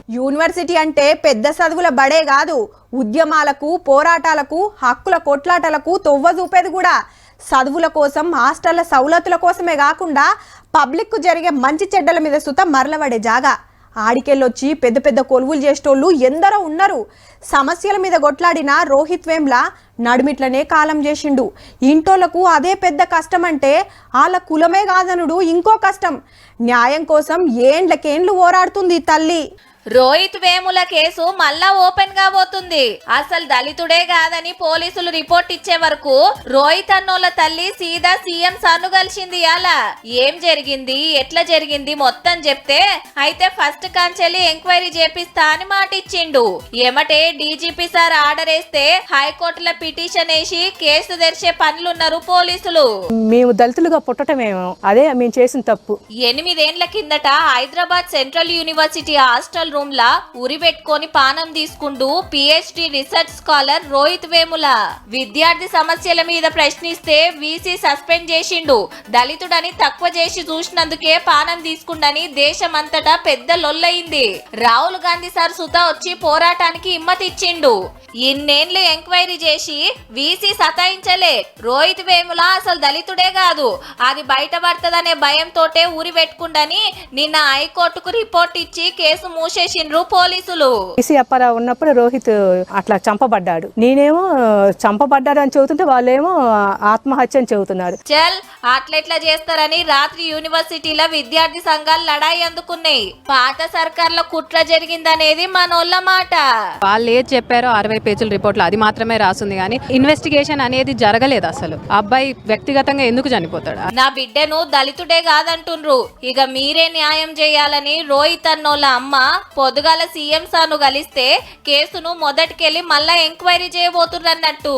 University అంటే పెద్ద చదువుల బడే కాదు, ఉద్యమాలకు పోరాటాలకు హక్కుల కొట్లాటలకు తొవ్వ చూపేది కూడా. చదువుల కోసం హాస్టళ్ల సౌలతుల కోసమే కాకుండా పబ్లిక్ కు జరిగే మంచి చెడ్డల మీద సుత మరలబడే జాగా. ఆడికెళ్ళొచ్చి పెద్ద పెద్ద కొలువులు చేసేటోళ్ళు ఎందరో ఉన్నారు. సమస్యల మీద కొట్లాడిన రోహిత్ వేమ్ల నడుమిట్లనే కాలం చేసిండు. ఇంటోళ్లకు అదే పెద్ద కష్టం అంటే వాళ్ళ కులమే కాదనుడు ఇంకో కష్టం. న్యాయం కోసం ఏండ్లకేండ్లు పోరాడుతుంది తల్లి. రోహిత్ వేముల కేసు మళ్ళా ఓపెన్ కాబోతుంది. అసలు దళితుడే కాదని పోలీసులు రిపోర్ట్ ఇచ్చే వరకు రోహిత్ అన్నోళ్ళ తల్లి సీదా సీఎం సార్ను కలిసింది. అలా ఏం జరిగింది, ఎట్లా జరిగింది మొత్తం చెప్తే అయితే ఫస్ట్ కాంచెల్లి ఎంక్వైరీ చేపిస్తా అని మాట ఇచ్చిండు. ఏమటే డీజీపీ సార్ ఆర్డర్ వేస్తే హైకోర్టులో పిటిషన్ వేసి కేసు తెరిచే పనులున్నారు పోలీసులు. మేము దళితులుగా పుట్టటమేమో అదే మేము చేసిన తప్పు. 8 ఏళ్ల కిందట Hyderabad central university hostel room లా ఉరి పెట్టుకొని పానం తీసుకుంటూ PhD research scholar Rohith Vemula విద్యార్థి సమస్యల మీద ప్రశ్నిస్తే వీసీ సస్పెండ్ చేసిండు. దళితుడని తక్కువ చేసి చూసినందుకే పానం తీసుకుండని దేశమంతటా పెద్ద లొల్లయింది. రాహుల్ గాంధీ సార్ సుతా వచ్చి పోరాటానికి హిమ్మత్ ఇచ్చిండు. ఇన్నేళ్లు ఎంక్వైరీ చేసి వీసీ సతాయించలే. రోహిత్ వేముల అసలు దళితుడే కాదు, అది బయటపడుతుందనే భయంతోటే ఊరి పెట్టుకుండని నిన్న హైకోర్టుకు రిపోర్ట్ ఇచ్చి కేసు మూసేసిండ్రు పోలీసులు. ఈసీ అప్పారావు ఉన్నప్పుడు రోహిత్ అట్లా చంపబడ్డాడు. నేనేమో చంపబడ్డాడు అని చెబుతుంటే వాళ్ళేమో ఆత్మహత్య అని చెబుతున్నారు. చల్ అట్లెట్లా చేస్తారని రాత్రి యూనివర్సిటీలో విద్యార్థి సంఘాలు లడాయి అందుకున్నాయి. పాత సర్కార్ల కుట్ర జరిగిందనేది మనోళ్ళ మాట. వాళ్ళు ఏది చెప్పారో 60 పేజీల రిపోర్ట్లో అది మాత్రమే రాసింది కానీ ఇన్వెస్టిగేషన్ అనేది జరగలేదు. అసలు అబ్బాయి వ్యక్తిగతంగా ఎందుకు చనిపోతాడు? నా బిడ్డను దళితుడే కాదంటుండ్రు, ఇక మీరే న్యాయం చేయాలని రోహిత్ అన్నోళ్ళ అమ్మ పొద్దుగాల సీఎం సార్ను కలిస్తే కేసును మొదటికెళ్లి మళ్ళా ఎంక్వైరీ చేయబోతున్నట్టు.